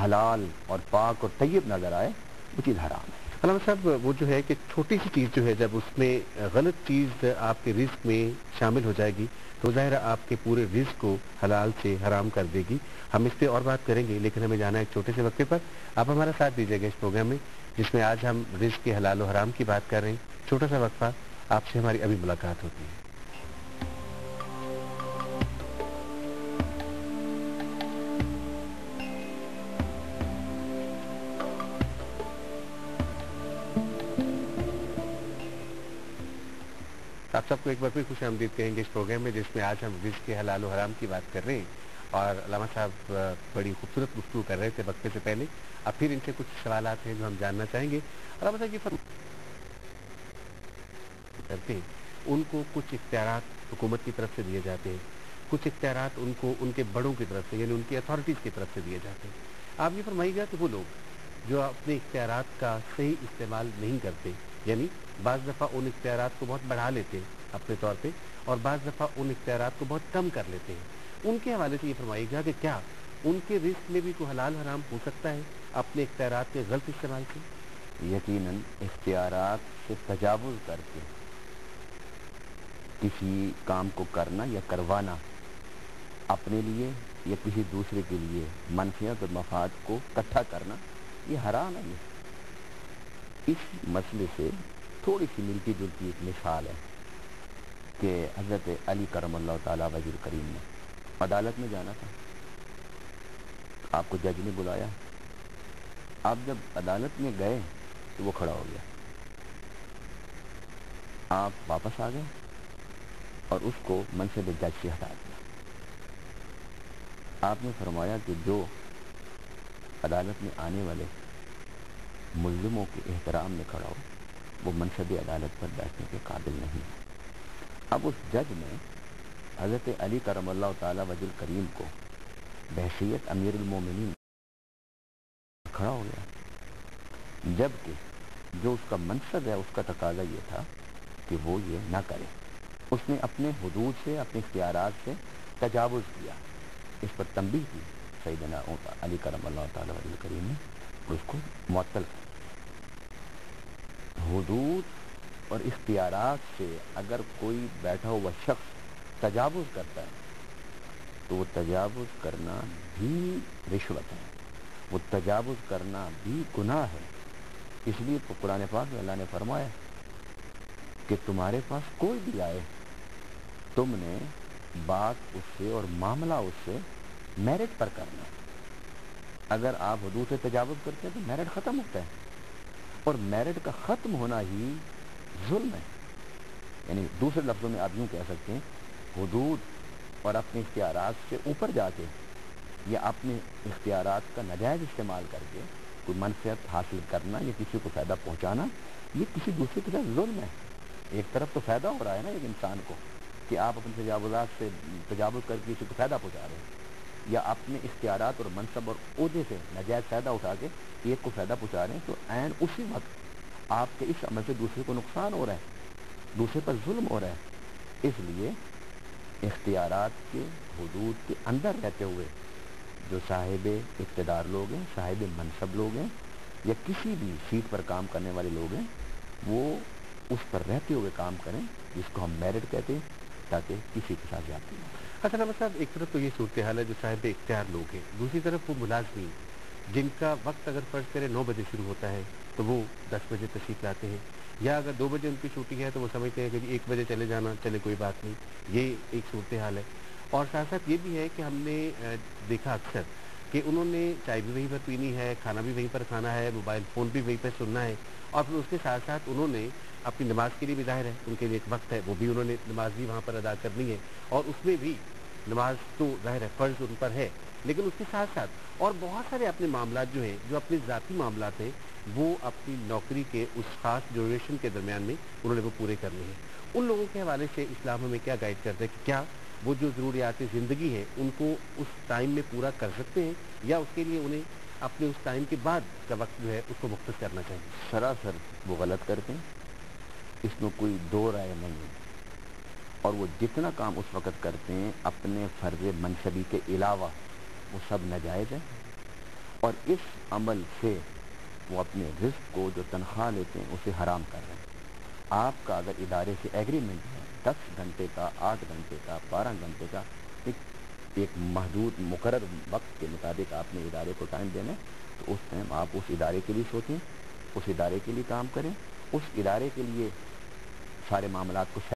حلال اور پاک اور طیب نظر آئے وہ چیز حرام ہے۔ علامہ صاحب وہ جو ہے کہ چھوٹی سی چیز جو ہے جب اس میں غلط چیز آپ کے رزق میں شامل ہو جائے گی تو ظاہر ہے آپ کے پورے رزق کو حلال سے حرام کر دے گی۔ ہم اس پہ اور بات کریں گے لیکن ہمیں جانا ہے ایک چھوٹے سے وقفے پر۔ آپ ہمارا ساتھ دیجیے گا اس پروگرام میں جس میں آج ہم رزق کے حلال و حرام کی بات کر رہے ہیں۔ چھوٹا سا وقفہ، آپ سے ہماری ابھی ملاقات ہوتی ہے۔ آپ سب کو ایک بار پھر خوش آمدید کہیں گے اس پروگرام میں جس میں آج ہم رزق کے حلال و حرام کی بات کر رہے ہیں، اور علامہ صاحب بڑی خوبصورت گفتگو کر رہے تھے وقفے سے پہلے۔ اب پھر ان سے کچھ سوالات ہیں جو ہم جاننا چاہیں گے۔ علامہ صاحب یہ کرتے ہیں ان کو کچھ اختیارات حکومت کی طرف سے دیے جاتے ہیں، کچھ اختیارات ان کو ان کے بڑوں کی طرف سے یعنی ان کی اتھارٹیز کی طرف سے دیے جاتے ہیں۔ آپ یہ فرمائیے گا کہ وہ لوگ جو اپنے اختیارات کا صحیح استعمال نہیں کرتے، یعنی بعض دفعہ ان اختیارات کو بہت بڑھا لیتے ہیں اپنے طور پہ اور بعض دفعہ ان اختیارات کو بہت کم کر لیتے ہیں، ان کے حوالے سے یہ فرمائیے گا کہ کیا ان کے رزق میں بھی کوئی حلال حرام ہو سکتا ہے اپنے اختیارات کے غلط استعمال سے؟ یقیناً اختیارات سے تجاوز کر کے کسی کام کو کرنا یا کروانا اپنے لیے یا کسی دوسرے کے لیے منفعت اور مفاد کو اکٹھا کرنا یہ حرام ہے۔ اس مسئلے سے تھوڑی سی ملتی جلتی ایک مثال ہے کہ حضرت علی کرم اللہ تعالیٰ وجہ کریم نے عدالت میں جانا تھا، آپ کو جج نے بلایا، آپ جب عدالت میں گئے تو وہ کھڑا ہو گیا، آپ واپس آ گئے اور اس کو منصب جج سے ہٹا دیا۔ آپ نے فرمایا کہ جو عدالت میں آنے والے ملزموں کے احترام میں کھڑا ہو وہ منصب عدالت پر بیٹھنے کے قابل نہیں ہے۔ اب اس جج نے حضرت علی کرم اللہ تعالیٰ وجہ کریم کو بحیثیت امیر المومنین کھڑا ہو گیا، جبکہ جو اس کا منصب ہے اس کا تقاضا یہ تھا کہ وہ یہ نہ کرے۔ اس نے اپنے حدود سے اپنے اختیارات سے تجاوز کیا، اس پر تنبیہ کی سیدنا علی کرم اللہ تعالیٰ وجہ کریم نے اس کو معطل کر دیا۔ حدود اور اختیارات سے اگر کوئی بیٹھا ہوا شخص تجاوز کرتا ہے تو وہ تجاوز کرنا بھی رشوت ہے، وہ تجاوز کرنا بھی گناہ ہے۔ اس لیے تو قرآن پاک میں اللہ نے فرمایا کہ تمہارے پاس کوئی بھی آئے تم نے بات اس سے اور معاملہ اس سے میرٹ پر کرنا ہے۔ اگر آپ حدود سے تجاوز کرتے ہیں تو میرٹ ختم ہوتا ہے، اور میرٹ کا ختم ہونا ہی ظلم ہے۔ یعنی دوسرے لفظوں میں آپ یوں کہہ سکتے ہیں حدود اور اپنے اختیارات سے اوپر جا کے یا اپنے اختیارات کا ناجائز استعمال کر کے کوئی منفعت حاصل کرنا یا کسی کو فائدہ پہنچانا یہ کسی دوسرے کے ساتھ ظلم ہے۔ ایک طرف تو فائدہ ہو رہا ہے نا ایک انسان کو کہ آپ اپنے تجاوزات سے تجاوز کر کے کسی کو فائدہ پہنچا رہے ہیں، یا اپنے اختیارات اور منصب اور عہدے سے ناجائز فائدہ اٹھا کے ایک کو فائدہ پہنچا رہے ہیں، تو عین اسی وقت آپ کے اس عمل سے دوسرے کو نقصان ہو رہا ہے، دوسرے پر ظلم ہو رہا ہے۔ اس لیے اختیارات کے حدود کے اندر رہتے ہوئے جو صاحب اقتدار لوگ ہیں، صاحب منصب لوگ ہیں یا کسی بھی سیٹ پر کام کرنے والے لوگ ہیں وہ اس پر رہتے ہوئے کام کریں جس کو ہم میرٹ کہتے ہیں، تاکہ کسی کے ساتھ زیادتی نہ ہو۔ اچھا علامہ صاحب، ایک طرف تو یہ صورتحال ہے جو صاحب اختیار لوگ ہیں، دوسری طرف وہ ملازمین جن کا وقت اگر فرض کرے 9 بجے شروع ہوتا ہے تو وہ 10 بجے تشریف لاتے ہیں، یا اگر 2 بجے ان کی چھٹی ہے تو وہ سمجھتے ہیں کہ 1 بجے چلے جانا، چلے کوئی بات نہیں۔ یہ ایک صورتحال ہے، اور ساتھ ساتھ یہ بھی ہے کہ ہم نے دیکھا اکثر کہ انہوں نے چائے بھی وہیں پر پینی ہے، کھانا بھی وہیں پر کھانا ہے، موبائل فون بھی وہیں پر سننا ہے، اور پھر اس کے ساتھ ساتھ انہوں نے اپنی نماز کے لیے بھی ظاہر ہے ان کے لیے ایک وقت ہے، وہ بھی انہوں نے نماز بھی وہاں پر ادا کرنی ہے، اور اس میں بھی نماز تو ظاہر ہے فرض ان پر ہے، لیکن اس کے ساتھ ساتھ اور بہت سارے اپنے معاملات جو ہیں جو اپنے ذاتی معاملات ہیں وہ اپنی نوکری کے اس خاص ڈیوریشن کے درمیان میں انہوں نے وہ پورے کرنے ہیں۔ ان لوگوں کے حوالے سے اسلام ہمیں کیا گائیڈ کرتا ہے کہ کیا وہ جو ضروریات زندگی ہیں ان کو اس ٹائم میں پورا کر سکتے ہیں، یا اس کے لیے انہیں اپنے اس ٹائم کے بعد کا وقت جو ہے اس کو مختص کرنا چاہیے؟ سراسر وہ غلط کرتے ہیں، اس میں کوئی دو رائے نہیں ہے، اور وہ جتنا کام اس وقت کرتے ہیں اپنے فرض منصبی کے علاوہ وہ سب ناجائز ہے، اور اس عمل سے وہ اپنے رزق کو جو تنخواہ لیتے ہیں اسے حرام کر رہے ہیں۔ آپ کا اگر ادارے سے ایگریمنٹ ہے 10 گھنٹے کا، 8 گھنٹے کا، 12 گھنٹے کا، ایک محدود مقرر وقت کے مطابق آپ نے ادارے کو ٹائم دینا ہے، تو اس ٹائم آپ اس ادارے کے لیے سوچیں، اس ادارے کے لیے کام کریں، اس ادارے کے لیے سارے معاملات کو